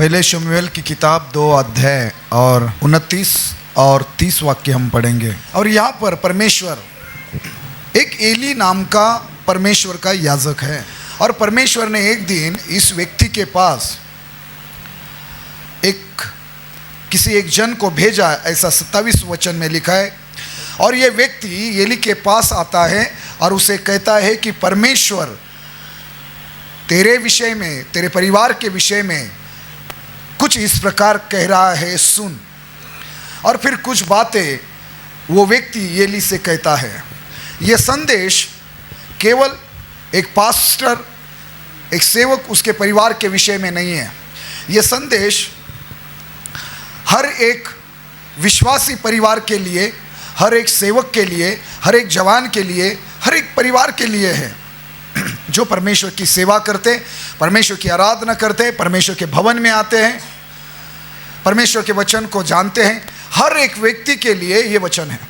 पहले शमूएल की किताब 2 अध्याय और 29 और 30 वाक्य हम पढ़ेंगे। और यहाँ पर परमेश्वर एक एली नाम का परमेश्वर का याजक है, और परमेश्वर ने एक दिन इस व्यक्ति के पास किसी एक जन को भेजा, ऐसा 27 वचन में लिखा है। और ये व्यक्ति एली के पास आता है और उसे कहता है कि परमेश्वर तेरे विषय में, तेरे परिवार के विषय में कुछ इस प्रकार कह रहा है, सुन। और फिर कुछ बातें वो व्यक्ति एली से कहता है। ये संदेश केवल एक पास्टर, एक सेवक, उसके परिवार के विषय में नहीं है। ये संदेश हर एक विश्वासी परिवार के लिए, हर एक सेवक के लिए, हर एक जवान के लिए, हर एक परिवार के लिए है जो परमेश्वर की सेवा करते, परमेश्वर की आराधना करते, परमेश्वर के भवन में आते हैं, परमेश्वर के वचन को जानते हैं। हर एक व्यक्ति के लिए ये वचन है।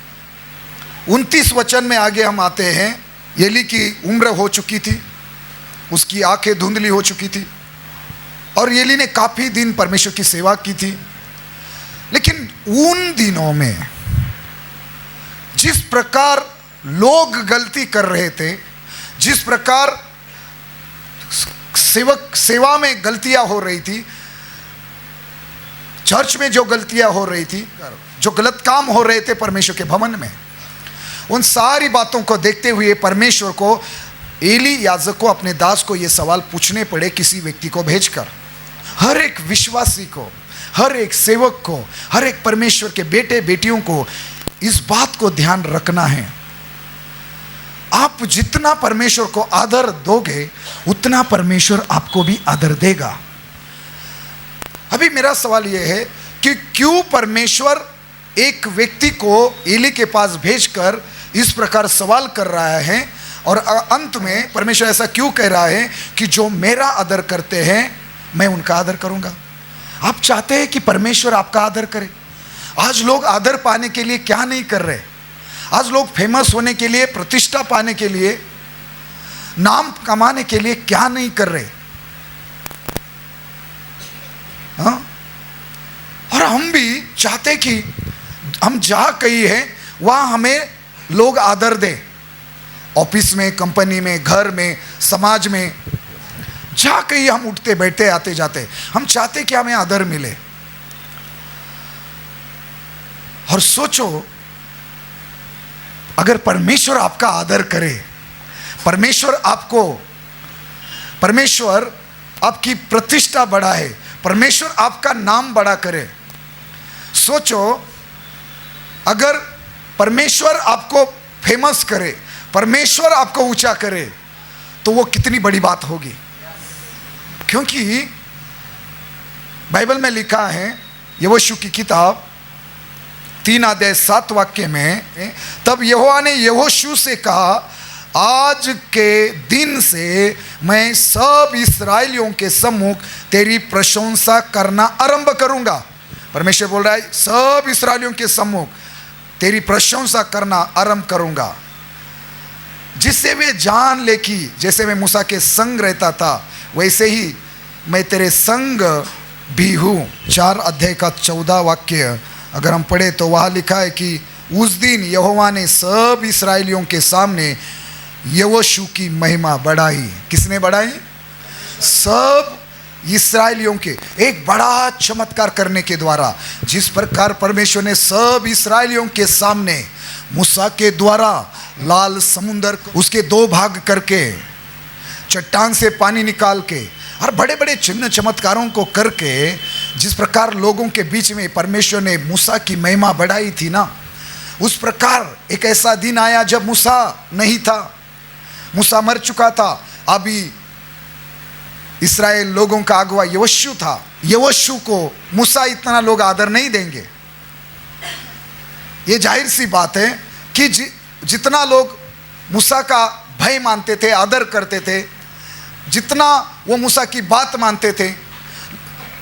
29 वचन में आगे हम आते हैं। एली की उम्र हो चुकी थी, उसकी आंखें धुंधली हो चुकी थी, और एली ने काफ़ी दिन परमेश्वर की सेवा की थी। लेकिन उन दिनों में जिस प्रकार लोग गलती कर रहे थे, जिस प्रकार सेवा में गलतियां हो रही थी, चर्च में जो गलतियां हो रही थी, जो गलत काम हो रहे थे परमेश्वर के भवन में, उन सारी बातों को देखते हुए परमेश्वर को, एली याजक को, अपने दास को ये सवाल पूछने पड़े किसी व्यक्ति को भेजकर। हर एक विश्वासी को, हर एक सेवक को, हर एक परमेश्वर के बेटे बेटियों को इस बात को ध्यान रखना है। आप जितना परमेश्वर को आदर दोगे, उतना परमेश्वर आपको भी आदर देगा। अभी मेरा सवाल यह है कि क्यों परमेश्वर एक व्यक्ति को एली के पास भेजकर इस प्रकार सवाल कर रहा है, और अंत में परमेश्वर ऐसा क्यों कह रहा है कि जो मेरा आदर करते हैं मैं उनका आदर करूंगा। आप चाहते हैं कि परमेश्वर आपका आदर करे। आज लोग आदर पाने के लिए क्या नहीं कर रहे। आज लोग फेमस होने के लिए, प्रतिष्ठा पाने के लिए, नाम कमाने के लिए क्या नहीं कर रहे। हाँ? और हम भी चाहते कि हम जहाँ कहीं हैं वहाँ हमें लोग आदर दें। ऑफिस में, कंपनी में, घर में, समाज में, जहाँ कहीं हम उठते बैठते आते जाते, हम चाहते कि हमें आदर मिले। और सोचो, अगर परमेश्वर आपका आदर करे, परमेश्वर आपकी प्रतिष्ठा बढ़ाए, परमेश्वर आपका नाम बड़ा करे। सोचो, अगर परमेश्वर आपको फेमस करे, परमेश्वर आपको ऊंचा करे, तो वो कितनी बड़ी बात होगी। क्योंकि बाइबल में लिखा है, यहोशू की किताब 3 अध्याय 7 वाक्य में, तब यहोवा ने यहोशू से कहा, आज के दिन से मैं सब इस्राएलियों के सम्मुख तेरी प्रशंसा करना आरंभ करूंगा। परमेश्वर बोल रहा है, सब इस्राएलियों के सम्मुख तेरी प्रशंसा करना आरंभ करूंगा, जिससे वे जान ले कि जैसे मैं मूसा के संग रहता था, वैसे ही मैं तेरे संग भी हूँ। 4 अध्याय का 14 वाक्य अगर हम पढ़े तो वहाँ लिखा है कि उस दिन यहोवा ने सब इस्राएलियों के सामने यहोशू की महिमा बढ़ाई। किसने बढ़ाई? सब इस्राएलियों के एक बड़ा चमत्कार करने के द्वारा। जिस प्रकार परमेश्वर ने सब इस्राएलियों के सामने मूसा के द्वारा लाल समुंदर उसके 2 भाग करके, चट्टान से पानी निकाल के, और बड़े बड़े चिन्ह चमत्कारों को करके, जिस प्रकार लोगों के बीच में परमेश्वर ने मूसा की महिमा बढ़ाई थी ना, उस प्रकार एक ऐसा दिन आया जब मूसा नहीं था, मूसा मर चुका था। अभी इस्राएल लोगों का अगुवा यहोशू था। यहोशू को मूसा इतना लोग आदर नहीं देंगे। ये जाहिर सी बात है कि जितना लोग मूसा का भय मानते थे, आदर करते थे, जितना वो मूसा की बात मानते थे,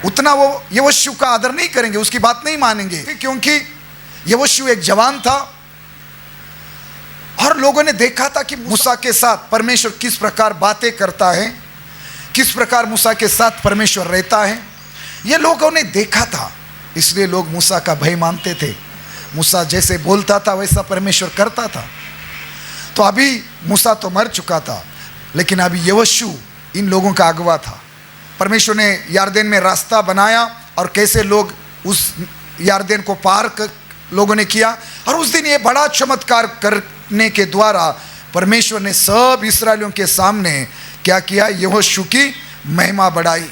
उतना वो यहोशू का आदर नहीं करेंगे, उसकी बात नहीं मानेंगे। क्योंकि यहोशू एक जवान था और लोगों ने देखा था कि मूसा के साथ परमेश्वर किस प्रकार बातें करता है, किस प्रकार मूसा के साथ परमेश्वर रहता है, ये लोगों ने देखा था, इसलिए लोग मूसा का भय मानते थे। मूसा जैसे बोलता था वैसा परमेश्वर करता था। तो अभी मूसा तो मर चुका था, लेकिन अभी यहोशू इन लोगों का अगुवा था। परमेश्वर ने यरदन में रास्ता बनाया और कैसे लोग उस यरदन को पार लोगों ने किया। और उस दिन ये बड़ा चमत्कार करने के द्वारा परमेश्वर ने सब इस्राएलियों के सामने क्या किया, यहोशू की महिमा बढ़ाई।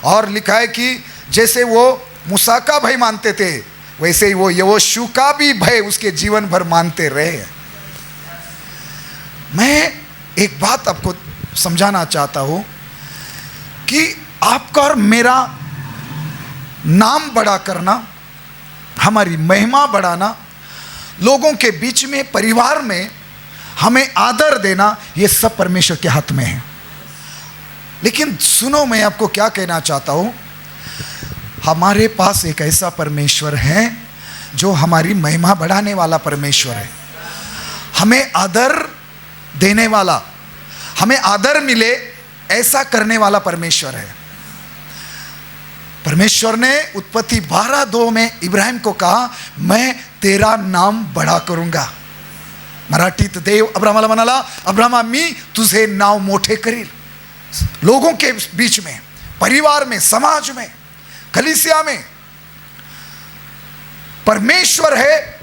और लिखा है कि जैसे वो मूसा का भय मानते थे, वैसे ही वो यहोशू का भी भय उसके जीवन भर मानते रहे। मैं एक बात आपको समझाना चाहता हूं कि आपका और मेरा नाम बड़ा करना, हमारी महिमा बढ़ाना, लोगों के बीच में, परिवार में हमें आदर देना, ये सब परमेश्वर के हाथ में है। लेकिन सुनो, मैं आपको क्या कहना चाहता हूं, हमारे पास एक ऐसा परमेश्वर है जो हमारी महिमा बढ़ाने वाला परमेश्वर है। हमें आदर देने वाला, हमें आदर मिले ऐसा करने वाला परमेश्वर है। परमेश्वर ने उत्पत्ति 12:2 में इब्राहिम को कहा, मैं तेरा नाम बड़ा करूंगा। मराठीत देव अब्राहमाला म्हणाला, अब्राहमा मी तुझे नाव मोठे करील। लोगों के बीच में, परिवार में, समाज में, कलीसिया में परमेश्वर है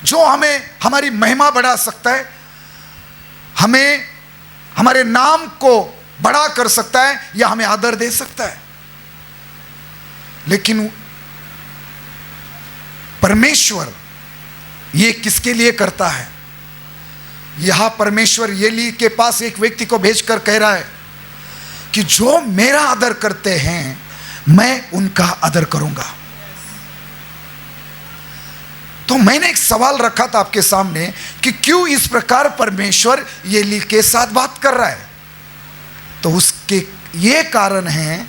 जो हमें हमारी महिमा बढ़ा सकता है, हमें हमारे नाम को बड़ा कर सकता है या हमें आदर दे सकता है। लेकिन परमेश्वर ये किसके लिए करता है? यहां परमेश्वर एली के पास एक व्यक्ति को भेजकर कह रहा है कि जो मेरा आदर करते हैं मैं उनका आदर करूंगा। तो मैंने एक सवाल रखा था आपके सामने कि क्यों इस प्रकार परमेश्वर एली के साथ बात कर रहा है। तो उसके ये कारण है,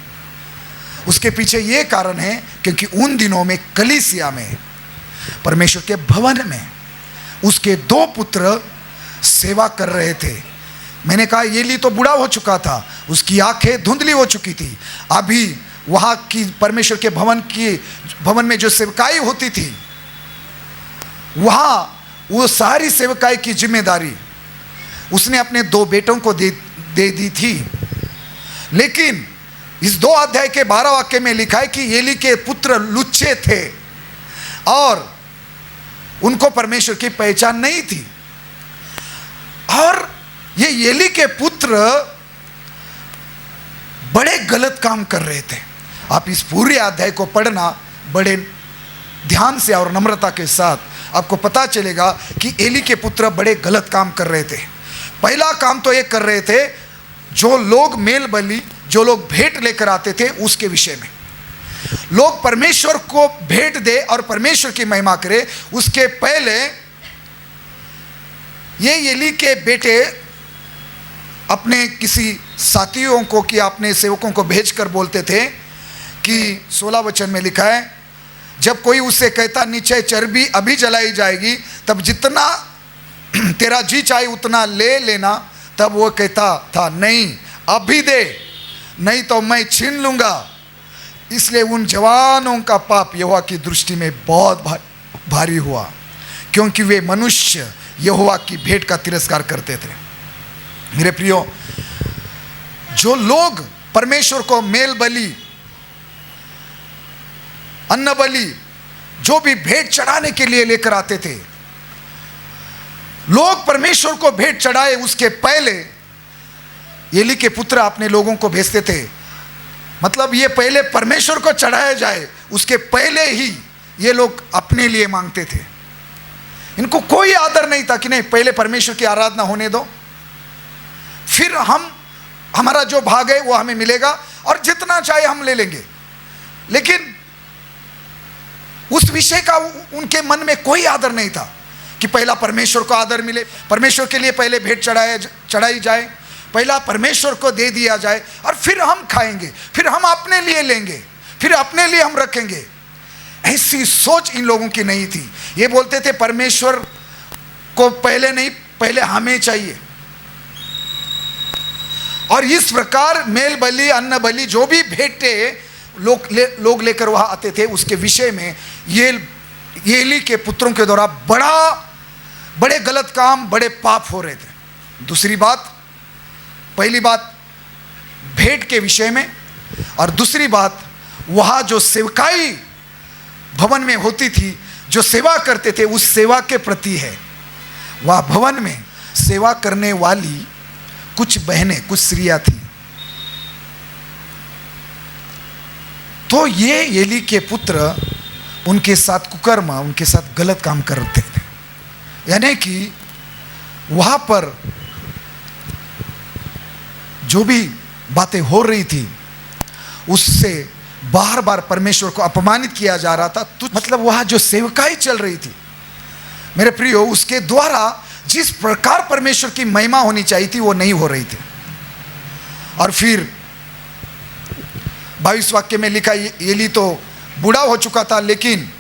उसके पीछे ये कारण है क्योंकि उन दिनों में कलीसिया में, परमेश्वर के भवन में उसके 2 पुत्र सेवा कर रहे थे। मैंने कहा एली तो बूढ़ा हो चुका था, उसकी आंखें धुंधली हो चुकी थी। अभी वहां की परमेश्वर के भवन में जो सेवकाई होती थी, वहां वो सारी सेवकाई की जिम्मेदारी उसने अपने 2 बेटों को दे दी थी। लेकिन इस 2 अध्याय के 12 वाक्य में लिखा है कि एली के पुत्र लुच्चे थे और उनको परमेश्वर की पहचान नहीं थी। और ये एली के पुत्र बड़े गलत काम कर रहे थे। आप इस पूरे अध्याय को पढ़ना बड़े ध्यान से और नम्रता के साथ, आपको पता चलेगा कि एली के पुत्र बड़े गलत काम कर रहे थे। पहला काम तो ये कर रहे थे, जो लोग मेल बलि, जो लोग भेंट लेकर आते थे उसके विषय में, लोग परमेश्वर को भेंट दे और परमेश्वर की महिमा करे, उसके पहले ये एली के बेटे अपने किसी साथियों को कि अपने सेवकों को भेजकर बोलते थे कि 16 वचन में लिखा है, जब कोई उससे कहता नीचे चर्बी अभी जलाई जाएगी, तब जितना तेरा जी चाहे उतना ले लेना, तब वो कहता था नहीं अभी दे, नहीं तो मैं छीन लूंगा। इसलिए उन जवानों का पाप यहोवा की दृष्टि में बहुत भारी हुआ, क्योंकि वे मनुष्य यहोवा की भेंट का तिरस्कार करते थे। मेरे प्रियो, जो लोग परमेश्वर को मेल बलि, अन्न बलि, जो भी भेंट चढ़ाने के लिए लेकर आते थे, लोग परमेश्वर को भेंट चढ़ाए उसके पहले एली के पुत्र अपने लोगों को भेजते थे। मतलब ये पहले परमेश्वर को चढ़ाया जाए, उसके पहले ही ये लोग अपने लिए मांगते थे। इनको कोई आदर नहीं था कि नहीं पहले परमेश्वर की आराधना होने दो, फिर हमारा जो भाग है वो हमें मिलेगा और जितना चाहे हम ले लेंगे। लेकिन उस विषय का उनके मन में कोई आदर नहीं था कि पहला परमेश्वर को आदर मिले, परमेश्वर के लिए पहले भेंट चढ़ाई जाए, पहला परमेश्वर को दे दिया जाए और फिर हम खाएंगे, फिर हम अपने लिए लेंगे, फिर अपने लिए हम रखेंगे। ऐसी सोच इन लोगों की नहीं थी। ये बोलते थे परमेश्वर को पहले नहीं, पहले हमें चाहिए। और इस प्रकार मेल बलि, अन्न बलि, जो भी भेंटे लोग लेकर वहाँ आते थे, उसके विषय में ये एली के पुत्रों के द्वारा बड़े गलत काम, बड़े पाप हो रहे थे। दूसरी बात, पहली बात भेंट के विषय में, और दूसरी बात वहाँ जो सेवकाई भवन में होती थी, जो सेवा करते थे, उस सेवा के प्रति है। वह भवन में सेवा करने वाली कुछ बहनें, कुछ स्त्रियां थी। तो ये एली के पुत्र उनके साथ कुकर्म, उनके साथ गलत काम करते थे। यानी कि वहां पर जो भी बातें हो रही थी उससे बार बार परमेश्वर को अपमानित किया जा रहा था। तो मतलब वहां जो सेवकाई चल रही थी मेरे प्रियो, उसके द्वारा जिस प्रकार परमेश्वर की महिमा होनी चाहिए थी वो नहीं हो रही थी। और फिर 22 वाक्य में लिखा, एली तो बूढ़ा हो चुका था, लेकिन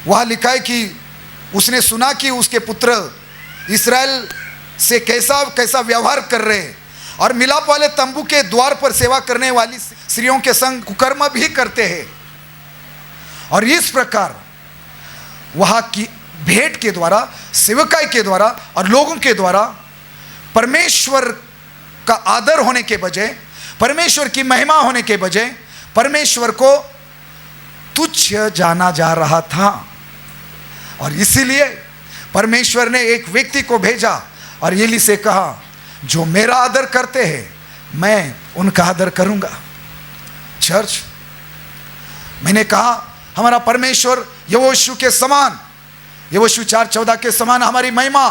वह लिखा है कि उसने सुना कि उसके पुत्र इस्राएल से कैसा कैसा व्यवहार कर रहे हैं, और मिलाप वाले तंबू के द्वार पर सेवा करने वाली स्त्रियों के संग कुकर्म भी करते हैं। और इस प्रकार वहां की भेंट के द्वारा, सेवकाई के द्वारा और लोगों के द्वारा परमेश्वर का आदर होने के बजाय, परमेश्वर की महिमा होने के बजाय परमेश्वर को तुच्छ जाना जा रहा था। और इसीलिए परमेश्वर ने एक व्यक्ति को भेजा और एली से कहा, जो मेरा आदर करते हैं मैं उनका आदर करूंगा। चर्च, मैंने कहा हमारा परमेश्वर यहोशू के समान, यहोशू 4:14 के समान हमारी महिमा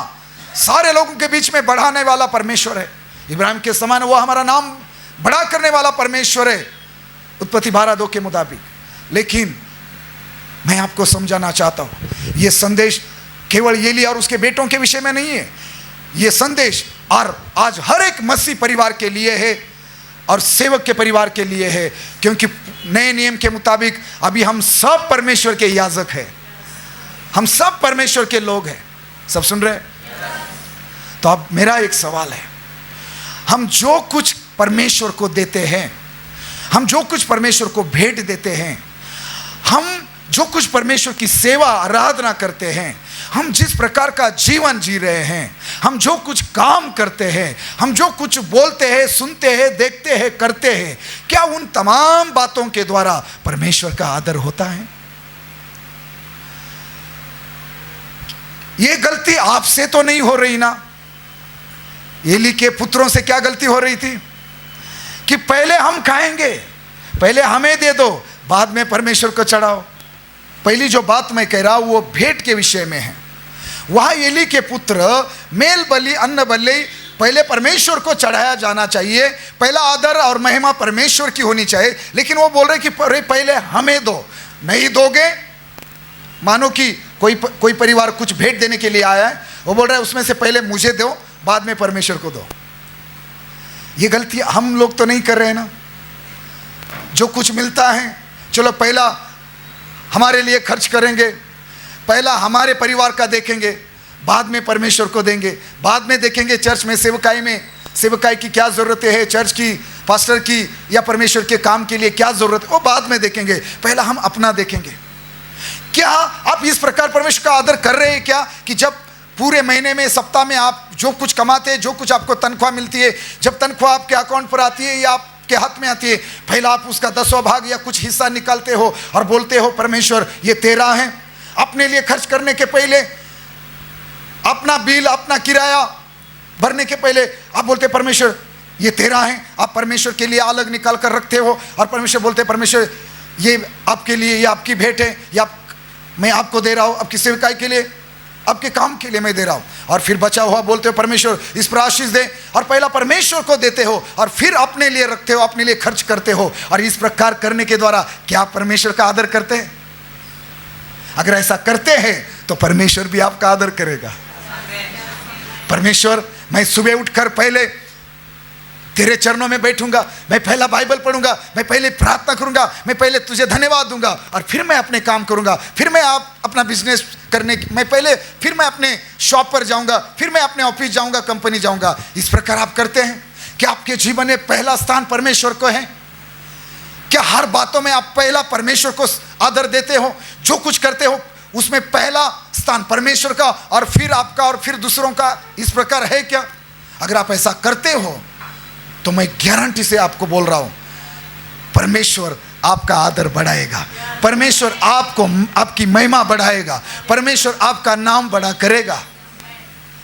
सारे लोगों के बीच में बढ़ाने वाला परमेश्वर है। इब्राहिम के समान वो हमारा नाम बड़ा करने वाला परमेश्वर है, उत्पत्ति 12:2 के मुताबिक। लेकिन मैं आपको समझाना चाहता हूं, यह संदेश केवल एली और उसके बेटों के विषय में नहीं है, यह संदेश और आज हर एक मसीह परिवार के लिए है और सेवक के परिवार के लिए है। क्योंकि नए नियम के मुताबिक अभी हम सब परमेश्वर के याजक हैं, हम सब परमेश्वर के लोग हैं। सब सुन रहे हैं? तो अब मेरा एक सवाल है, हम जो कुछ परमेश्वर को देते हैं, हम जो कुछ परमेश्वर को भेंट देते हैं, हम जो कुछ परमेश्वर की सेवा आराधना करते हैं, हम जिस प्रकार का जीवन जी रहे हैं, हम जो कुछ काम करते हैं, हम जो कुछ बोलते हैं, सुनते हैं, देखते हैं, करते हैं, क्या उन तमाम बातों के द्वारा परमेश्वर का आदर होता है? ये गलती आपसे तो नहीं हो रही ना? एली के पुत्रों से क्या गलती हो रही थी कि पहले हम खाएंगे, पहले हमें दे दो, बाद में परमेश्वर को चढ़ाओ। पहली जो बात मैं कह रहा हूं वो भेंट के विषय में है। वहां एली के पुत्र मेल बलि, अन्न बलि पहले परमेश्वर को चढ़ाया जाना चाहिए, पहला आदर और महिमा परमेश्वर की होनी चाहिए। लेकिन वो बोल रहे कि पहले हमें दो। नहीं दोगे, मानो कि कोई परिवार कुछ भेंट देने के लिए आया है, वो बोल रहा है उसमें से पहले मुझे दो, बाद में परमेश्वर को दो। ये गलती हम लोग तो नहीं कर रहे हैं ना? जो कुछ मिलता है चलो पहला हमारे लिए खर्च करेंगे, पहला हमारे परिवार का देखेंगे, बाद में परमेश्वर को देंगे, बाद में देखेंगे चर्च में सेवकाई की क्या ज़रूरत है, चर्च की, पास्टर की या परमेश्वर के काम के लिए क्या ज़रूरत है वो बाद में देखेंगे, पहला हम अपना देखेंगे। क्या आप इस प्रकार परमेश्वर का आदर कर रहे हैं क्या कि जब पूरे महीने में, सप्ताह में आप जो कुछ कमाते हैं, जो कुछ आपको तनख्वाह मिलती है, जब तनख्वाह आपके अकाउंट पर आती है या आपके हाथ में आती है, पहला आप उसका 10वां भाग या कुछ हिस्सा निकालते हो और बोलते हो परमेश्वर ये तेरा है। अपने लिए खर्च करने के पहले, अपना बिल, अपना किराया भरने के पहले आप बोलते परमेश्वर ये तेरा है। आप परमेश्वर के लिए अलग निकाल कर रखते हो और परमेश्वर बोलते परमेश्वर ये आपके लिए, ये आपकी भेंट है, या मैं आपको दे रहा हूँ, आपकी सेवकाई के लिए, आपके काम के लिए मैं दे रहा हूँ। और फिर बचा हुआ बोलते हो परमेश्वर इस पर आशीष दे, और पहला परमेश्वर को देते हो और फिर अपने लिए रखते हो, अपने लिए खर्च करते हो। और इस प्रकार करने के द्वारा क्या आप परमेश्वर का आदर करते हैं? अगर ऐसा करते हैं तो परमेश्वर भी आपका आदर करेगा। परमेश्वर, मैं सुबह उठकर पहले तेरे चरणों में बैठूंगा, मैं पहला बाइबल पढ़ूंगा, मैं पहले प्रार्थना करूंगा, मैं पहले तुझे धन्यवाद दूंगा और फिर मैं अपने काम करूंगा, फिर मैं अपना बिजनेस करने, फिर मैं अपने शॉप पर जाऊंगा, फिर मैं अपने ऑफिस जाऊंगा, कंपनी जाऊंगा। इस प्रकार आप करते हैं कि आपके जीवन में पहला स्थान परमेश्वर को है? क्या हर बातों में आप पहला परमेश्वर को आदर देते हो? जो कुछ करते हो उसमें पहला स्थान परमेश्वर का और फिर आपका और फिर दूसरों का, इस प्रकार है क्या? अगर आप ऐसा करते हो तो मैं गारंटी से आपको बोल रहा हूं, परमेश्वर आपका आदर बढ़ाएगा, परमेश्वर आपको आपकी महिमा बढ़ाएगा, परमेश्वर आपका नाम बड़ा करेगा।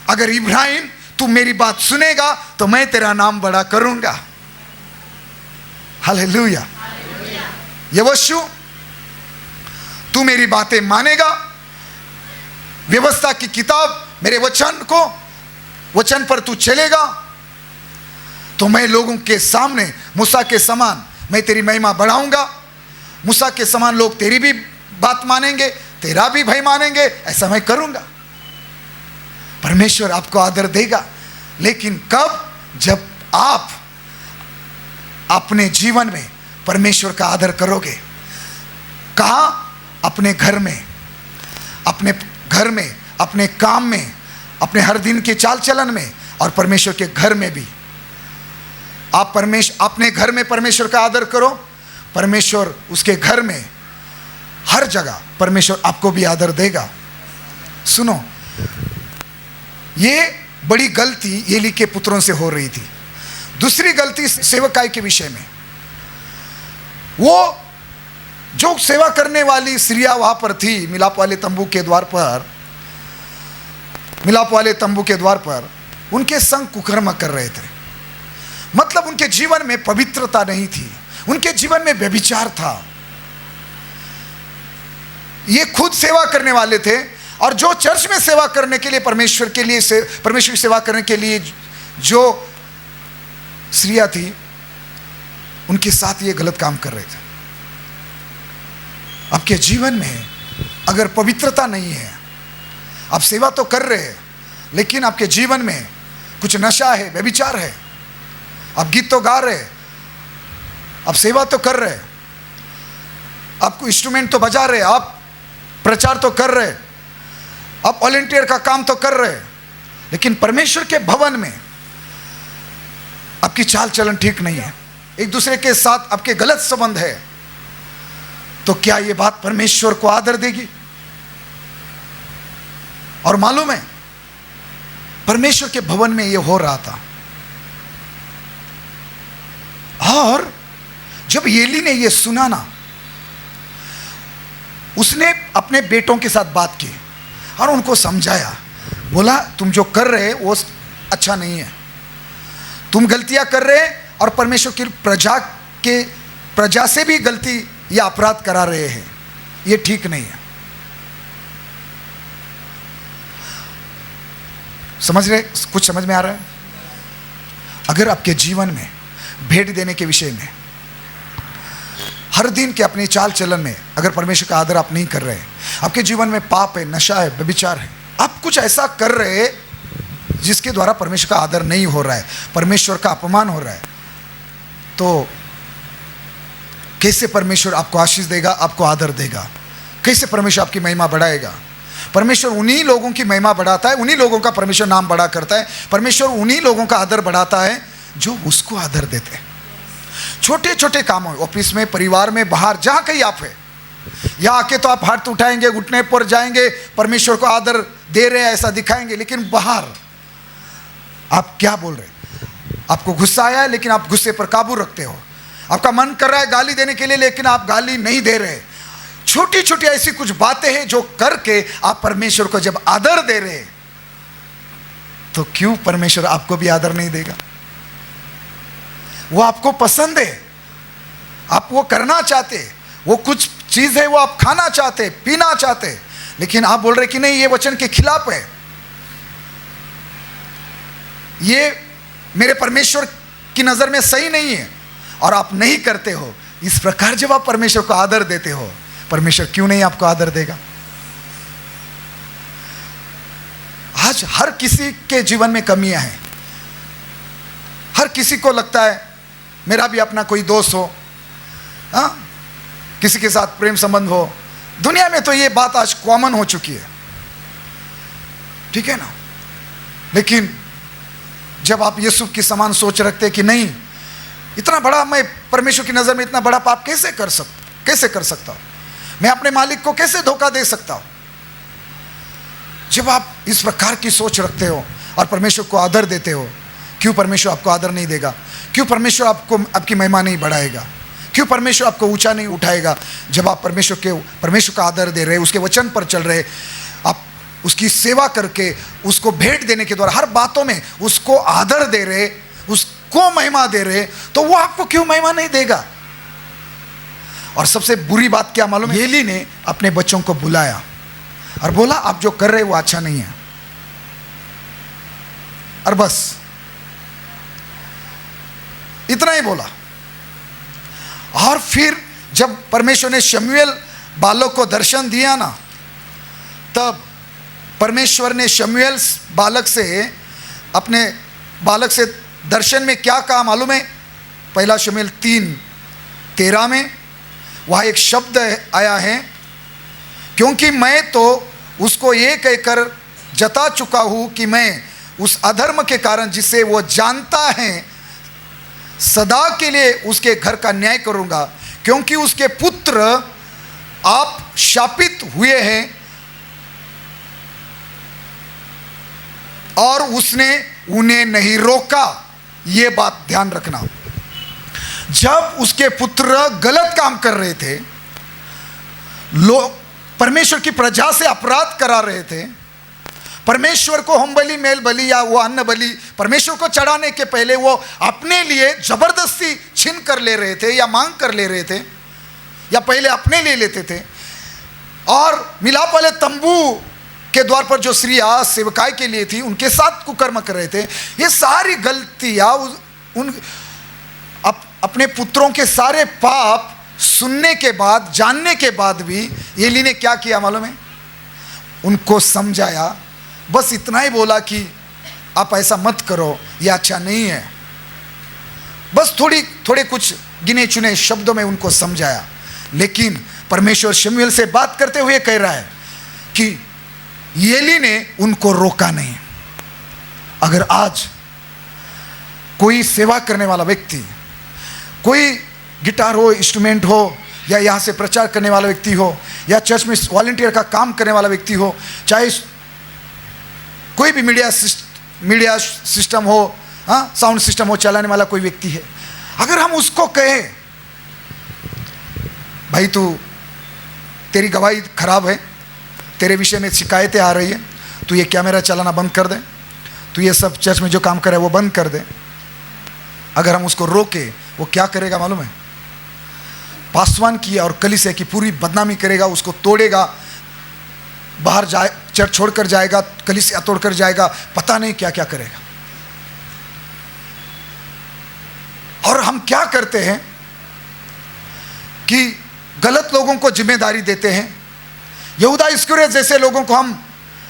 अगर इब्राहिम तू मेरी बात सुनेगा तो मैं तेरा नाम बड़ा करूंगा। हालेलुया। यहोशू तू मेरी बातें मानेगा, व्यवस्था की किताब मेरे वचन पर तू चलेगा, तो मैं लोगों के सामने मूसा के समान मैं तेरी महिमा बढ़ाऊंगा। मूसा के समान लोग तेरी भी बात मानेंगे, तेरा भी भय मानेंगे, ऐसा मैं करूंगा। परमेश्वर आपको आदर देगा, लेकिन कब? जब आप अपने जीवन में परमेश्वर का आदर करोगे। कहाँ? अपने घर में, अपने काम में, अपने हर दिन के चाल चलन में, और परमेश्वर के घर में भी। आप अपने घर में परमेश्वर का आदर करो, परमेश्वर उसके घर में हर जगह परमेश्वर आपको भी आदर देगा। सुनो, ये बड़ी गलती एली के पुत्रों से हो रही थी। दूसरी गलती सेवकाई के विषय में, वो जो सेवा करने वाली स्त्रियां वहां पर थी मिलाप वाले तंबू के द्वार पर उनके संग कुकर्म कर रहे थे। मतलब उनके जीवन में पवित्रता नहीं थी, उनके जीवन में व्यभिचार था। ये खुद सेवा करने वाले थे, और जो चर्च में सेवा करने के लिए परमेश्वर की सेवा करने के लिए जो स्त्रियां थी, उनके साथ ये गलत काम कर रहे थे। आपके जीवन में अगर पवित्रता नहीं है, आप सेवा तो कर रहे हैं लेकिन आपके जीवन में कुछ नशा है, व्यभिचार है, आप गीत तो गा रहे, आप सेवा तो कर रहे, आपको इंस्ट्रूमेंट तो बजा रहे, आप प्रचार तो कर रहे, आप वॉलंटियर का काम तो कर रहे, लेकिन परमेश्वर के भवन में आपकी चाल चलन ठीक नहीं है, एक दूसरे के साथ आपके गलत संबंध है, तो क्या यह बात परमेश्वर को आदर देगी? और मालूम है, परमेश्वर के भवन में यह हो रहा था। और जब एली ने यह सुना ना, उसने अपने बेटों के साथ बात की और उनको समझाया, बोला तुम जो कर रहे वो अच्छा नहीं है, तुम गलतियां कर रहे और परमेश्वर की प्रजा से भी गलती या अपराध करा रहे हैं, ये ठीक नहीं है। समझ रहे? कुछ समझ में आ रहा है? अगर आपके जीवन में भेंट देने के विषय में, हर दिन के अपने चाल चलन में अगर परमेश्वर का आदर आप नहीं कर रहे, आपके जीवन में पाप है, नशा है, व्यभिचार है, आप कुछ ऐसा कर रहे जिसके द्वारा परमेश्वर का आदर नहीं हो रहा है, परमेश्वर का अपमान हो रहा है, तो कैसे परमेश्वर आपको आशीष देगा, आपको आदर देगा? कैसे परमेश्वर आपकी महिमा बढ़ाएगा? परमेश्वर उन्हीं लोगों की महिमा बढ़ाता है, उन्हीं लोगों का परमेश्वर नाम बड़ा करता है, परमेश्वर उन्हीं लोगों का आदर बढ़ाता है जो उसको आदर देते हैं। छोटे छोटे कामों में, ऑफिस में, परिवार में, बाहर जहां कहीं आप है, यहां आके तो आप हाथ उठाएंगे, घुटने पर जाएंगे, परमेश्वर को आदर दे रहे हैं ऐसा दिखाएंगे, लेकिन बाहर आप क्या बोल रहे? आपको गुस्सा आया है लेकिन आप गुस्से पर काबू रखते हो, आपका मन कर रहा है गाली देने के लिए लेकिन आप गाली नहीं दे रहे। छोटी छोटी ऐसी कुछ बातें हैं जो करके आप परमेश्वर को जब आदर दे रहे, तो क्यों परमेश्वर आपको भी आदर नहीं देगा? वो आपको पसंद है, आप वो करना चाहते, वो कुछ चीज है वो आप खाना चाहते, पीना चाहते, लेकिन आप बोल रहे कि नहीं, ये वचन के खिलाफ है, ये मेरे परमेश्वर की नजर में सही नहीं है, और आप नहीं करते हो। इस प्रकार जब आप परमेश्वर को आदर देते हो, परमेश्वर क्यों नहीं आपको आदर देगा? आज हर किसी के जीवन में कमियां हैं, हर किसी को लगता है मेरा भी अपना कोई दोस्त हो, किसी के साथ प्रेम संबंध हो। दुनिया में तो ये बात आज कॉमन हो चुकी है, ठीक है ना? लेकिन जब आप यीशु की समान सोच रखते कि नहीं, इतना बड़ा, मैं परमेश्वर की नज़र में इतना बड़ा पाप कैसे कर सकता हूँ? मैं अपने मालिक को कैसे धोखा दे सकता हूँ? जब आप इस प्रकार की सोच रखते हो और परमेश्वर को आदर देते हो, क्यों परमेश्वर आपको आदर नहीं देगा? क्यों परमेश्वर आपकी महिमा नहीं बढ़ाएगा? क्यों परमेश्वर आपको ऊंचा नहीं उठाएगा? जब आप परमेश्वर का आदर दे रहे, उसके वचन पर चल रहे, आप उसकी सेवा करके, उसको भेंट देने के द्वारा हर बातों में उसको आदर दे रहे, उसको महिमा दे रहे, तो वो आपको क्यों महिमा नहीं देगा? और सबसे बुरी बात क्या मालूम है? एली ने अपने बच्चों को बुलाया और बोला आप जो कर रहे वो अच्छा नहीं है, और बस इतना ही बोला। और फिर जब परमेश्वर ने शमूएल बालक को दर्शन दिया ना, तब परमेश्वर ने शमूएल अपने बालक से दर्शन में क्या कहा मालूम है? पहला शमूएल 3:13 में वहाँ एक शब्द आया है, क्योंकि मैं तो उसको ये कहकर जता चुका हूँ कि मैं उस अधर्म के कारण जिसे वो जानता है सदा के लिए उसके घर का न्याय करूँगा, क्योंकि उसके पुत्र आप शापित हुए हैं और उसने उन्हें नहीं रोका। ये बात ध्यान रखना, जब उसके पुत्र गलत काम कर रहे थे, लोग परमेश्वर की प्रजा से अपराध करा रहे थे, परमेश्वर को होम बलि, मेल बलि या वो अन्न बलि परमेश्वर को चढ़ाने के पहले वो अपने लिए जबरदस्ती छीन कर ले रहे थे या मांग कर ले रहे थे, या पहले अपने लिए लेते थे। और मिलाप वाले तंबू के द्वार पर जो स्त्रियां सेवकाई के लिए थी, उनके साथ कुकर्म कर रहे थे। ये सारी गलतियां अपने पुत्रों के सारे पाप सुनने के बाद, जानने के बाद भी एली ने क्या किया मालूम है? उनको समझाया, बस इतना ही बोला कि आप ऐसा मत करो, ये अच्छा नहीं है। बस थोड़े कुछ गिने चुने शब्दों में उनको समझाया। लेकिन परमेश्वर शमूएल से बात करते हुए कह रहा है कि एली ने उनको रोका नहीं। अगर आज कोई सेवा करने वाला व्यक्ति, कोई गिटार हो, इंस्ट्रूमेंट हो, या यहाँ से प्रचार करने वाला व्यक्ति हो, या चर्च में वॉलंटियर का काम करने वाला व्यक्ति हो, चाहे कोई भी मीडिया सिस्टम हो, हाँ, साउंड सिस्टम हो चलाने वाला कोई व्यक्ति है, अगर हम उसको कहें भाई तेरी गवाही खराब है, तेरे विषय में शिकायतें आ रही है, तू ये कैमरा चलाना बंद कर दे, तू ये सब चर्च में जो काम करे वो बंद कर दे, अगर हम उसको रोके, वो क्या करेगा मालूम है? पासवान की और कलीसिया की पूरी बदनामी करेगा, उसको तोड़ेगा, बाहर जाए, चर्च छोड़कर जाएगा, कलीसिया तोड़कर जाएगा, पता नहीं क्या क्या करेगा। और हम क्या करते हैं कि गलत लोगों को जिम्मेदारी देते हैं। यहूदा इस्करियोत जैसे लोगों को हम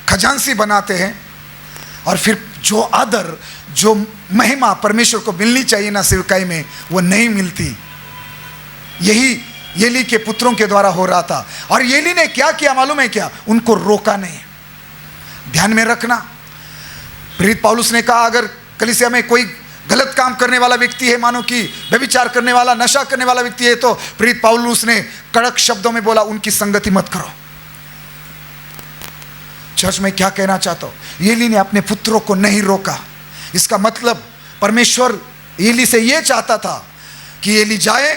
खजांची बनाते हैं, और फिर जो आदर, जो महिमा परमेश्वर को मिलनी चाहिए ना सेवकाई में, वो नहीं मिलती। यही एली के पुत्रों के द्वारा हो रहा था। और एली ने क्या किया मालूम है क्या? उनको रोका नहीं। ध्यान में रखना, प्रेरित पौलुस ने कहा अगर कलीसिया में कोई गलत काम करने वाला व्यक्ति है, मानो कि व्यभिचार करने वाला, नशा करने वाला व्यक्ति है, तो प्रेरित पौलुस ने कड़क शब्दों में बोला उनकी संगति मत करो। चर्च में क्या कहना चाहता हूं? एली ने अपने पुत्रों को नहीं रोका। इसका मतलब परमेश्वर एली से यह चाहता था कि एली जाए,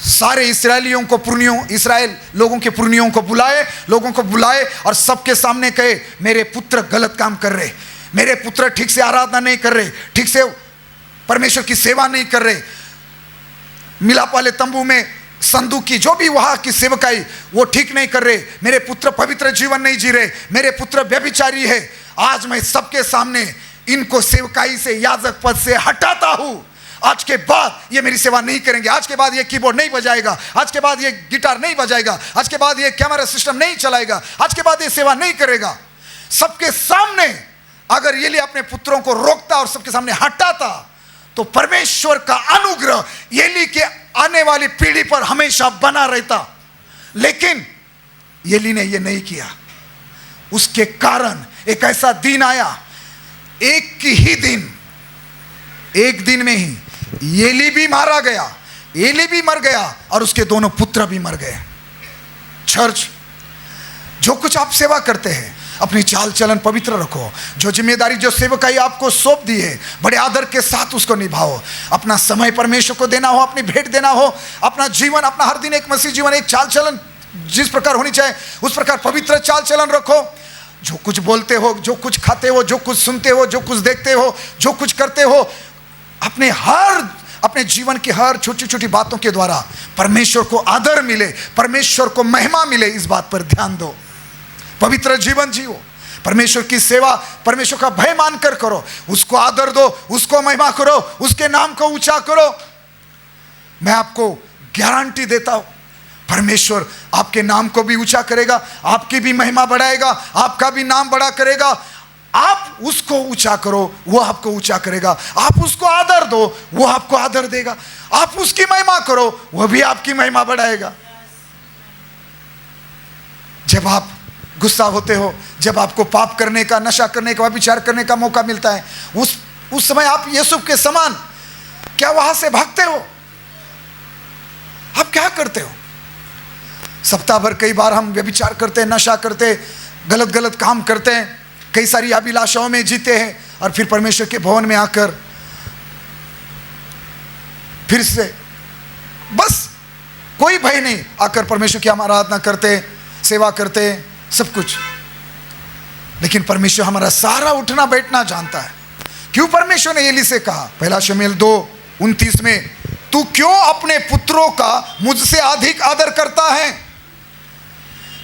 सारे इस्राएलियों को, इस्राएल लोगों के पुरनियों को बुलाए और सबके सामने कहे मेरे पुत्र गलत काम कर रहे, मेरे पुत्र ठीक से आराधना नहीं कर रहे, ठीक से परमेश्वर की सेवा नहीं कर रहे, मिलाप वाले तंबू में संदूक की जो भी वहां की सेवकाई वो ठीक नहीं कर रहे, मेरे पुत्र पवित्र जीवन नहीं जी रहे, मेरे पुत्र व्यभिचारी है। आज मैं सबके सामने इनको सेवकाई से, याजक पद से हटाता हूं। आज के बाद ये मेरी सेवा नहीं करेंगे, आज के बाद ये कीबोर्ड नहीं बजाएगा, आज के बाद ये गिटार नहीं बजाएगा, आज के बाद ये कैमरा सिस्टम नहीं चलाएगा, आज के बाद ये सेवा नहीं करेगा। सबके सामने अगर ये अपने पुत्रों को रोकता और सबके सामने हटाता, तो परमेश्वर का अनुग्रह एली के आने वाली पीढ़ी पर हमेशा बना रहता। लेकिन एली ने यह नहीं किया। उसके कारण एक ऐसा दिन आया, एक दिन में ही एली भी मारा गया, एली भी मर गया और उसके दोनों पुत्र भी मर गए। चर्च, जो कुछ आप सेवा करते हैं अपनी चाल चलन पवित्र रखो। जो जिम्मेदारी, जो सेवकाई आपको सौंप दी है, बड़े आदर के साथ उसको निभाओ। अपना समय परमेश्वर को देना हो, अपनी भेंट देना हो, अपना जीवन, अपना हर दिन एक मसीह जीवन, एक चाल चलन जिस प्रकार होनी चाहिए उस प्रकार पवित्र चाल चलन रखो। जो कुछ बोलते हो, जो कुछ खाते हो, जो कुछ सुनते हो, जो कुछ देखते हो, जो कुछ करते हो, अपने जीवन की हर छोटी छोटी बातों के द्वारा परमेश्वर को आदर मिले, परमेश्वर को महिमा मिले, इस बात पर ध्यान दो। पवित्र जीवन जियो, परमेश्वर की सेवा परमेश्वर का भय मानकर करो, उसको आदर दो, उसको महिमा करो, उसके नाम को ऊंचा करो। मैं आपको गारंटी देता हूं, परमेश्वर आपके नाम को भी ऊंचा करेगा, आपकी भी महिमा बढ़ाएगा, आपका भी नाम बड़ा करेगा। आप उसको ऊंचा करो, वो आपको ऊंचा करेगा। आप उसको आदर दो, वो आपको आदर देगा। आप उसकी महिमा करो, वो भी आपकी महिमा बढ़ाएगा। जब आप गुस्सा होते हो, जब आपको पाप करने का, नशा करने का, विचार करने का मौका मिलता है, उस समय आप यीशु के समान क्या वहां से भागते हो? आप क्या करते हो? सप्ताह भर कई बार हम व्यभिचार करते हैं, नशा करते हैं, गलत गलत काम करते हैं, कई सारी अभिलाषाओं में जीते हैं, और फिर परमेश्वर के भवन में आकर फिर से बस कोई भय नहीं, आकर परमेश्वर की हम आराधना करते, सेवा करते, सब कुछ। लेकिन परमेश्वर हमारा सारा उठना बैठना जानता है। क्यों परमेश्वर ने एली से कहा, पहला शमूएल 2:29 में, तू क्यों अपने पुत्रों का मुझसे अधिक आदर करता है?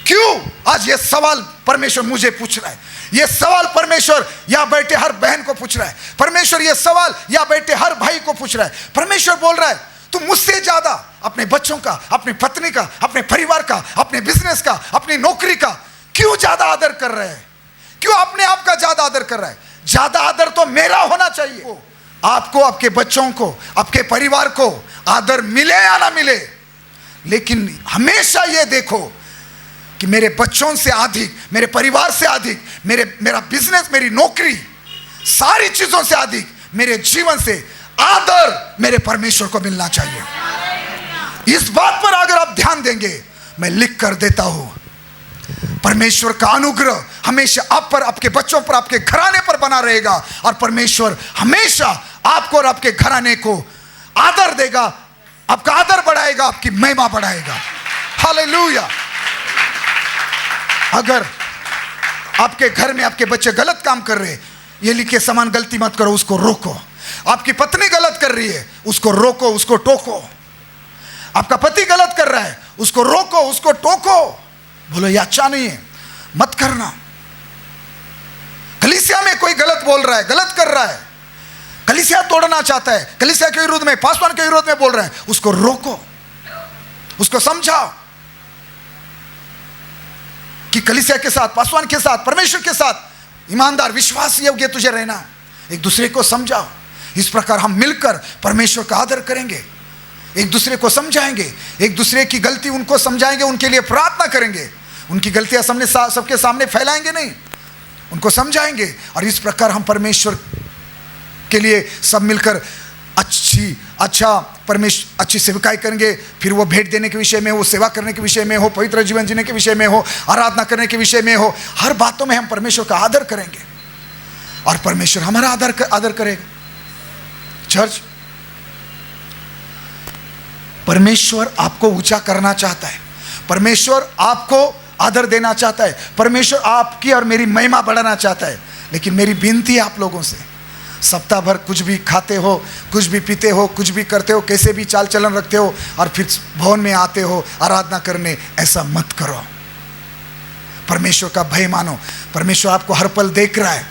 क्यों? आज ये सवाल परमेश्वर मुझे पूछ रहा है, ये सवाल परमेश्वर यहां बैठे हर बहन को पूछ रहा है, परमेश्वर ये सवाल यहां बैठे हर भाई को पूछ रहा है। परमेश्वर बोल रहा है, तू मुझसे ज्यादा अपने बच्चों का, अपनी पत्नी का, अपने परिवार का, अपने बिजनेस का, अपनी नौकरी का क्यों ज्यादा आदर कर रहे हैं? क्यों अपने आप का ज्यादा आदर कर रहा है? ज्यादा आदर तो मेरा होना चाहिए। आपको, आपके बच्चों को, आपके परिवार को आदर मिले या ना मिले, लेकिन हमेशा ये देखो कि मेरे बच्चों से अधिक, मेरे परिवार से अधिक, मेरा बिजनेस, मेरी नौकरी, सारी चीजों से अधिक मेरे जीवन से आदर मेरे परमेश्वर को मिलना चाहिए। इस बात पर अगर आप ध्यान देंगे, मैं लिख कर देता हूं, परमेश्वर का अनुग्रह हमेशा आप पर, आपके बच्चों पर, आपके घराने पर बना रहेगा, और परमेश्वर हमेशा आपको और आपके घराने को आदर देगा, आपका आदर बढ़ाएगा, आपकी महिमा बढ़ाएगा। हालेलुया। अगर आपके घर में आपके बच्चे गलत काम कर रहे हैं, एली के समान गलती मत करो, उसको रोको। आपकी पत्नी गलत कर रही है, उसको रोको, उसको टोको। आपका पति गलत कर रहा है, उसको रोको, उसको टोको। बोलो ये अच्छा नहीं है, मत करना। कलीसिया में कोई गलत बोल रहा है, गलत कर रहा है, कलीसिया तोड़ना चाहता है, कलीसिया के विरोध में, पासवान के विरोध में बोल रहा है, उसको रोको, उसको समझाओ कि कलीसिया के साथ, पासवान के साथ, परमेश्वर के साथ ईमानदार, विश्वास योग्य तुझे रहना। एक दूसरे को समझाओ। इस प्रकार हम मिलकर परमेश्वर का आदर करेंगे, एक दूसरे को समझाएंगे, एक दूसरे की गलती उनको समझाएंगे, उनके लिए प्रार्थना करेंगे, उनकी गलतियां सबके सामने फैलाएंगे नहीं, उनको समझाएंगे। और इस प्रकार हम परमेश्वर के लिए सब मिलकर अच्छी सेवकाई करेंगे। फिर वो भेंट देने के विषय में हो, सेवा करने के विषय में हो, पवित्र जीवन जीने के विषय में हो, आराधना करने के विषय में हो, हर बातों में हम परमेश्वर का आदर करेंगे और परमेश्वर हमारा आदर करेगा। चर्च, परमेश्वर आपको ऊंचा करना चाहता है, परमेश्वर आपको आदर देना चाहता है, परमेश्वर आपकी और मेरी महिमा बढ़ाना चाहता है। लेकिन मेरी विनती है आप लोगों से, सप्ताह भर कुछ भी खाते हो, कुछ भी पीते हो, कुछ भी करते हो, कैसे भी चाल चलन रखते हो, और फिर भवन में आते हो आराधना करने, ऐसा मत करो। परमेश्वर का भय मानो। परमेश्वर आपको हर पल देख रहा है।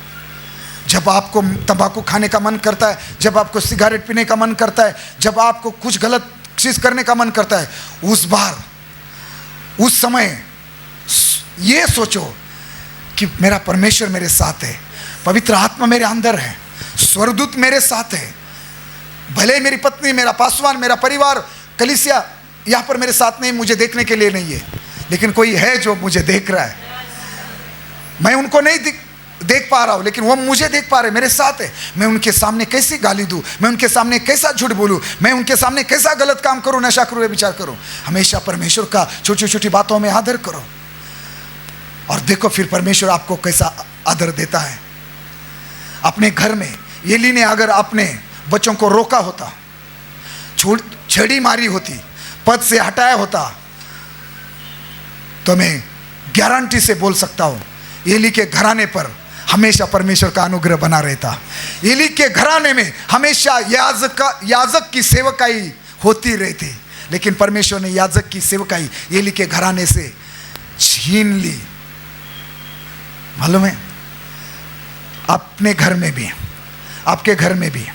जब आपको तंबाकू खाने का मन करता है, जब आपको सिगरेट पीने का मन करता है, जब आपको कुछ गलत चीज करने का मन करता है, उस समय ये सोचो कि मेरा परमेश्वर मेरे साथ है, पवित्र आत्मा मेरे अंदर है, स्वर्गदूत मेरे साथ है। भले मेरी पत्नी, मेरा पासवान, मेरा परिवार, कलीसिया यहाँ पर मेरे साथ नहीं, मुझे देखने के लिए नहीं है, लेकिन कोई है जो मुझे देख रहा है। मैं उनको नहीं देख पा रहा हूं, लेकिन वो मुझे देख पा रहे, मेरे साथ है। मैं उनके सामने कैसी गाली दूं, मैं उनके सामने कैसा झूठ बोलूं, मैं उनके सामने कैसा गलत काम करूं, नशा करूं, विचार करूं। हमेशा परमेश्वर का छोटी छोटी बातों में आदर करो, और देखो फिर परमेश्वर आपको कैसा आदर देता है। अपने घर में एली ने अगर अपने बच्चों को रोका होता, छड़ी मारी होती, पद से हटाया होता, तो मैं गारंटी से बोल सकता हूं एली के घराने पर हमेशा परमेश्वर का अनुग्रह बना रहता। एली के घराने में हमेशा याजक की सेवकाई होती रहती, लेकिन परमेश्वर ने याजक की सेवकाई एली के घराने से छीन ली। मालूम है, अपने घर में भी, आपके घर में भी,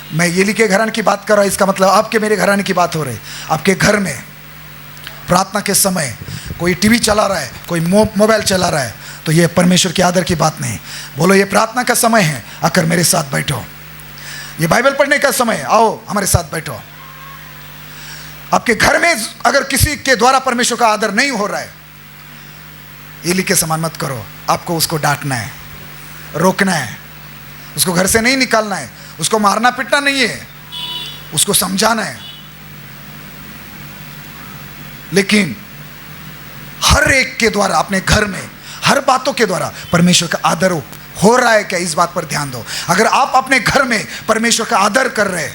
मैं एली के घराने की बात कर रहा हूं, इसका मतलब आपके मेरे घराने की बात हो रही। आपके घर में प्रार्थना के समय कोई टीवी चला रहा है, कोई मोबाइल चला रहा है, तो ये परमेश्वर के आदर की बात नहीं। बोलो ये प्रार्थना का समय है, आकर मेरे साथ बैठो। ये बाइबल पढ़ने का समय, आओ हमारे साथ बैठो। आपके घर में अगर किसी के द्वारा परमेश्वर का आदर नहीं हो रहा है, एली के समान मत करो। आपको उसको डांटना है, रोकना है, उसको घर से नहीं निकालना है, उसको मारना पीटना नहीं है, उसको समझाना है। लेकिन हर एक के द्वारा अपने घर में हर बातों के द्वारा परमेश्वर का आदर हो रहा है क्या, इस बात पर ध्यान दो। अगर आप अपने घर में परमेश्वर का आदर कर रहे,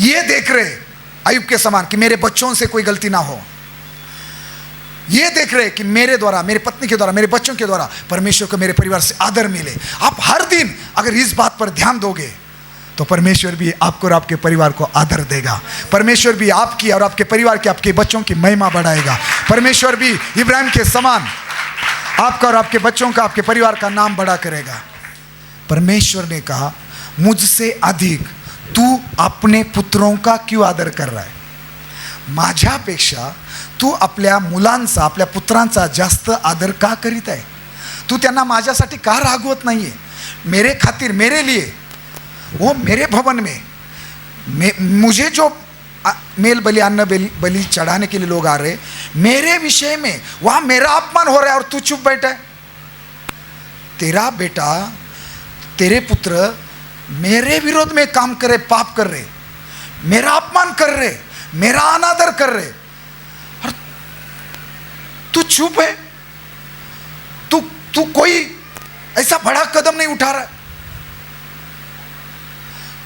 ये देख रहे अय्यूब के समान कि मेरे बच्चों से कोई गलती ना हो, ये देख रहे कि मेरे द्वारा, मेरे पत्नी के द्वारा, मेरे बच्चों के द्वारा परमेश्वर को मेरे परिवार से आदर मिले, आप हर दिन अगर इस बात पर ध्यान दोगे, तो परमेश्वर भी आपको और आपके परिवार को आदर देगा। परमेश्वर भी आपकी और आपके परिवार के, आपके बच्चों की महिमा बढ़ाएगा। परमेश्वर भी इब्राहिम के समान आपका और आपके बच्चों का, आपके परिवार का नाम बड़ा करेगा। परमेश्वर ने कहा, मुझसे अधिक तू अपने पुत्रों का क्यों आदर कर रहा है? माझ्यापेक्षा तू आपल्या मुलांचा, आपल्या पुत्रांचा जास्त आदर का करीत आहे? तू त्यांना माझ्यासाठी का रागवत नाहीये? मेरे खातिर, मेरे लिए, वो मेरे भवन में मुझे जो मेल बलि, अन्न बलि चढ़ाने के लिए लोग आ रहे, मेरे विषय में वहां मेरा अपमान हो रहा है और तू चुप बैठा है। तेरा बेटा, तेरे पुत्र मेरे विरोध में काम कर रहे, पाप कर रहे, मेरा अपमान कर रहे, मेरा अनादर कर रहे, और तू चुप है। तू कोई ऐसा बड़ा कदम नहीं उठा रहा है।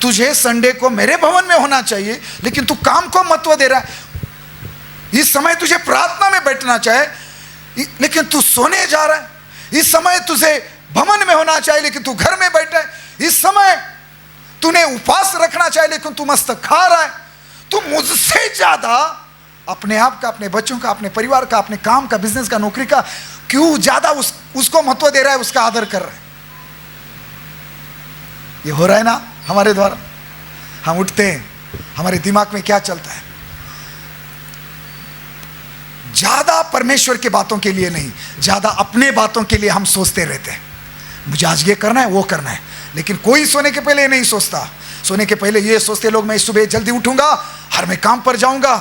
तुझे संडे को मेरे भवन में होना चाहिए, लेकिन तू काम को महत्व दे रहा है। इस समय तुझे प्रार्थना में बैठना चाहिए, लेकिन तू सोने जा रहा है। इस समय तुझे भवन में होना चाहिए, लेकिन तू घर में बैठा है। इस समय तूने उपवास रखना चाहिए, लेकिन तू मस्त खा रहा है। तू मुझसे ज्यादा अपने आप का, अपने बच्चों का, अपने परिवार का, अपने काम का, बिजनेस का, नौकरी का क्यों ज्यादा उसको महत्व दे रहा है, उसका आदर कर रहा है। ये हो रहा है ना हमारे द्वारा। हम उठते हैं, हमारे दिमाग में क्या चलता है? ज्यादा परमेश्वर के बातों के लिए नहीं, ज्यादा अपने बातों के लिए हम सोचते रहते हैं। मुझे आज ये करना है, वो करना है, लेकिन कोई सोने के पहले नहीं सोचता। सोने के पहले ये सोचते लोग, मैं सुबह जल्दी उठूंगा और मैं काम पर जाऊंगा,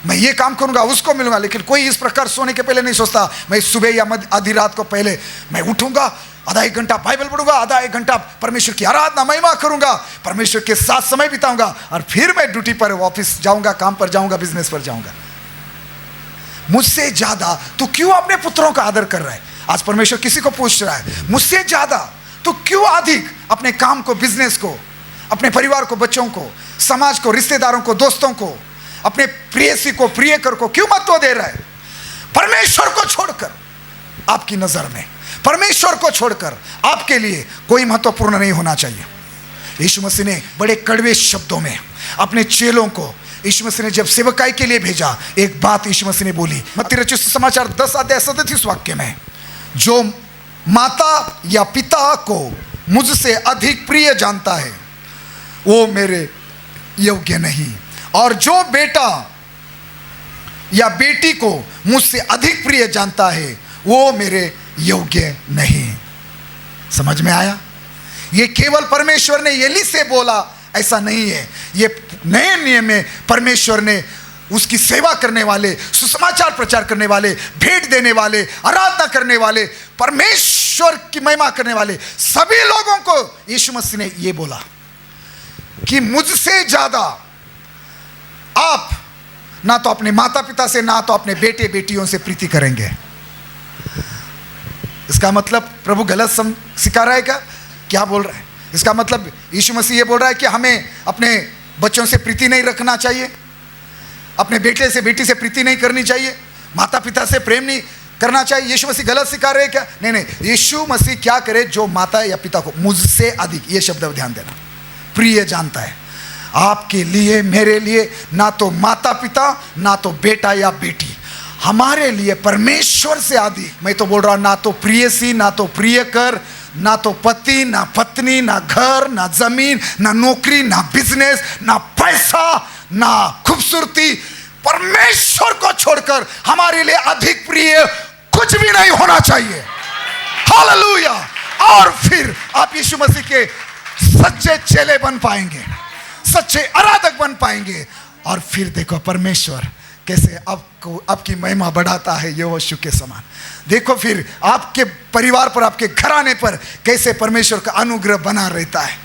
मैं ये काम करूंगा, उसको मिलूंगा। लेकिन कोई इस प्रकार सोने के पहले नहीं सोचता, मैं सुबह या आधी रात को पहले मैं उठूंगा, आधा एक घंटा बाइबल पढ़ूंगा, आधा एक घंटा परमेश्वर की आराधना महिमा करूंगा, परमेश्वर के साथ समय बिताऊंगा, और फिर मैं ड्यूटी पर, ऑफिस जाऊंगा, काम पर जाऊंगा, बिजनेस पर जाऊंगा। मुझसे ज्यादा तू क्यों अपने पुत्रों का आदर कर रहा है? आज परमेश्वर किसी को पूछ रहा है, मुझसे ज्यादा तू क्यों अधिक अपने काम को, बिजनेस को, अपने परिवार को, बच्चों को, समाज को, रिश्तेदारों को, दोस्तों को, अपने प्रियसी को, प्रियकर को क्यों महत्व दे रहा है? परमेश्वर को छोड़कर, आपकी नजर में परमेश्वर को छोड़कर आपके लिए कोई महत्वपूर्ण नहीं होना चाहिए। यीशु मसीह ने बड़े कड़वे शब्दों में अपने चेलों को, यीशु मसीह ने जब सेवकाई के लिए भेजा, एक बात यीशु मसीह ने बोली, मत्ती रचित सुसमाचार 10 अध्याय 37 वाक्य में, जो माता या पिता को मुझसे अधिक प्रिय जानता है वो मेरे योग्य नहीं, और जो बेटा या बेटी को मुझसे अधिक प्रिय जानता है वो मेरे योग्य नहीं। समझ में आया? ये केवल परमेश्वर ने एली से बोला ऐसा नहीं है, ये नए नियम में परमेश्वर ने उसकी सेवा करने वाले, सुसमाचार प्रचार करने वाले, भेंट देने वाले, आराधना करने वाले परमेश्वर परमेश्वर की महिमा करने वाले सभी लोगों को यीशु मसीह ने यह बोला कि मुझसे ज्यादा आप ना तो अपने माता पिता से, ना तो अपने बेटे बेटियों से प्रीति करेंगे। इसका मतलब प्रभु गलत सिखा रहा है क्या बोल रहा है? इसका मतलब यीशु मसीह ये बोल रहा है कि हमें अपने बच्चों से प्रीति नहीं रखना चाहिए, अपने बेटे से बेटी से प्रीति नहीं करनी चाहिए, माता पिता से प्रेम नहीं करना चाहिए। यीशु मसीह गलत सिखा रहे हैं क्या? नहीं, यीशु मसीह क्या करे? जो माता या पिता को मुझसे अधिक, ये शब्द ध्यान देना, प्रिय जानता है। आपके लिए, मेरे लिए ना तो माता पिता, ना तो बेटा या बेटी, हमारे लिए परमेश्वर से अधिक। मैं तो बोल रहा हूं, ना तो प्रियसी, ना तो प्रियकर, ना तो पति, ना पत्नी, ना घर, ना जमीन, ना नौकरी, ना बिजनेस, ना पैसा, ना खूबसूरती, परमेश्वर को छोड़कर हमारे लिए अधिक प्रिय कुछ भी नहीं होना चाहिए। हालेलुया। और फिर आप यीशु मसीह के सच्चे चेले बन पाएंगे, सच्चे आराधक बन पाएंगे। और फिर देखो परमेश्वर कैसे आपकी महिमा बढ़ाता है यहोशू के समान। देखो फिर आपके परिवार पर, आपके घराने पर कैसे परमेश्वर का अनुग्रह बना रहता है।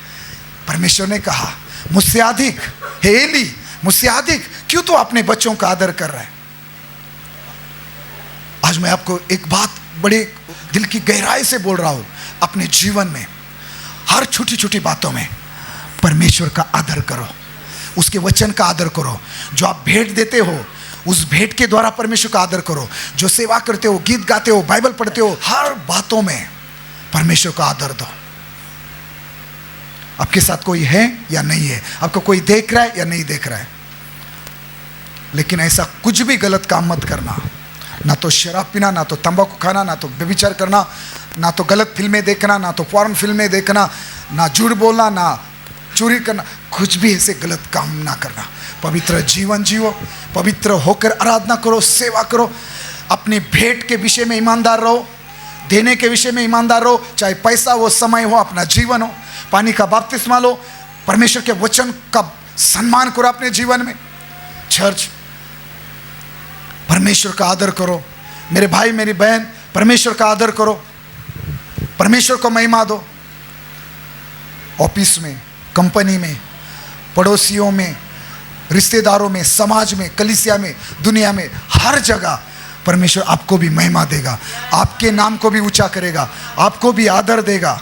परमेश्वर ने कहा मुझसे अधिक, हे एली मुझसे अधिक क्यों तो अपने बच्चों का आदर कर रहा है। आज मैं आपको एक बात बड़े दिल की गहराई से बोल रहा हूं, अपने जीवन में हर छोटी छोटी बातों में परमेश्वर का आदर करो, उसके वचन का आदर करो। जो आप भेंट देते हो उस भेंट के द्वारा परमेश्वर का आदर करो। जो सेवा करते हो, गीत गाते हो, बाइबल पढ़ते हो, हर बातों में परमेश्वर का आदर दो। आपके साथ कोई है या नहीं है, आपको कोई देख रहा है या नहीं देख रहा है, लेकिन ऐसा कुछ भी गलत काम मत करना। ना तो शराब पीना, ना तो तंबाकू खाना, ना तो व्यभिचार करना, ना तो गलत फिल्में देखना, ना तो फॉरेन फिल्में देखना, ना झूठ बोलना, ना चोरी करना, कुछ भी ऐसे गलत काम ना करना। पवित्र जीवन जियो, पवित्र होकर आराधना करो, सेवा करो। अपने भेंट के विषय में ईमानदार रहो, देने के विषय में ईमानदार रहो, चाहे पैसा हो, समय हो, अपना जीवन हो। पानी का बपतिस्मा लो, परमेश्वर के वचन का सम्मान करो अपने जीवन में। चर्च, परमेश्वर का आदर करो। मेरे भाई मेरी बहन, परमेश्वर का आदर करो, परमेश्वर को महिमा दो। ऑफिस में, कंपनी में, पड़ोसियों में, रिश्तेदारों में, समाज में, कलीसिया में, दुनिया में, हर जगह परमेश्वर आपको भी महिमा देगा, आपके नाम को भी ऊंचा करेगा, आपको भी आदर देगा।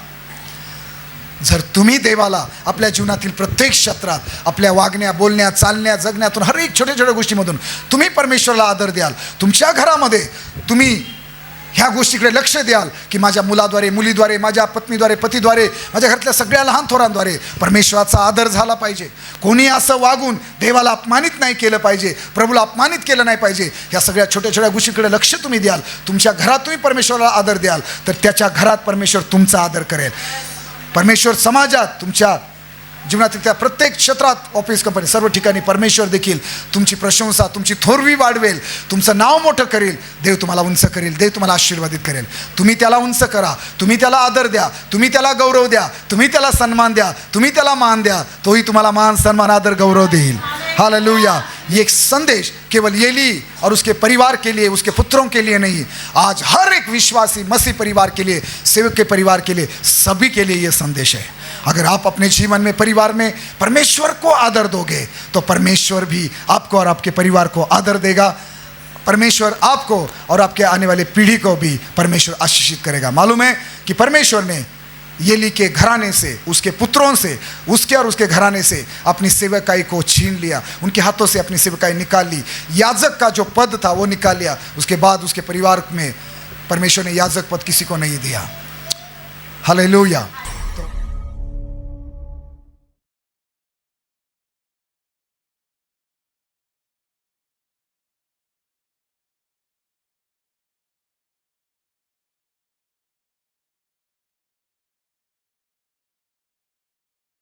जर तुम्ही देवाला आपल्या जीवनातील प्रत्येक क्षेत्रात, आपल्या वागण्या, बोलण्या, चालण्या, जगण्यातून, हर एक छोट्या छोट्या गोष्टीमधून तुम्ही परमेश्वराला आदर द्याल, तुमच्या घरामध्ये तुम्ही ह्या गोष्टीकडे लक्ष द्याल की माझ्या मुलाद्वारे, मुलीद्वारे, माझ्या पत्नीद्वारे, पतीद्वारे, माझ्या घरातल्या सगळ्या लहान थोरांद्वारे परमेश्वराचा आदर झाला पाहिजे। कोणी असं वागून देवाला अपमानित नाही केलं पाहिजे, प्रभूला अपमानित केलं नाही पाहिजे। ह्या सगळ्या छोट्या छोट्या गोष्टीकडे लक्ष तुम्ही द्याल, तुमच्या घरात तुम्ही परमेश्वराला आदर द्याल, तर त्याच्या घरात परमेश्वर तुमचा आदर करेल। परमेश्वर समाजात, तुमच्या जीवनातील त्या प्रत्येक क्षेत्रात, ऑफिस, कंपनी, सर्व ठिकाणी परमेश्वर देखील तुमची प्रशंसा, तुमची थोरवी वाढवेल, तुमचं नाव मोठं करेल, देव तुम्हाला उंच करेल, देव तुम्हाला आशीर्वादित करेल। तुम्ही त्याला उंच करा, तुम्ही त्याला आदर द्या, तुम्ही त्याला गौरव द्या, तुम्ही त्याला सन्मान द्या, तुम्ही त्याला मान द्या, तोही तुम्हाला मान, सन्मान, आदर, गौरव देईल। हालेलुया। ये एक संदेश केवल एली और उसके परिवार के लिए, उसके पुत्रों के लिए नहीं, आज हर एक विश्वासी मसीह परिवार के लिए, सेवक के परिवार के लिए, सभी के लिए ये संदेश है। अगर आप अपने जीवन में, परिवार में परमेश्वर को आदर दोगे तो परमेश्वर भी आपको और आपके परिवार को आदर देगा। परमेश्वर आपको और आपके आने वाले पीढ़ी को भी परमेश्वर आशीषित करेगा। मालूम है कि परमेश्वर ने एली के घराने से, उसके पुत्रों से, उसके और उसके घराने से अपनी सेवकाई को छीन लिया, उनके हाथों से अपनी सेवकाई निकाल ली, याजक का जो पद था वो निकाल लिया। उसके बाद उसके परिवार में परमेश्वर ने याजक पद किसी को नहीं दिया। हालेलुया।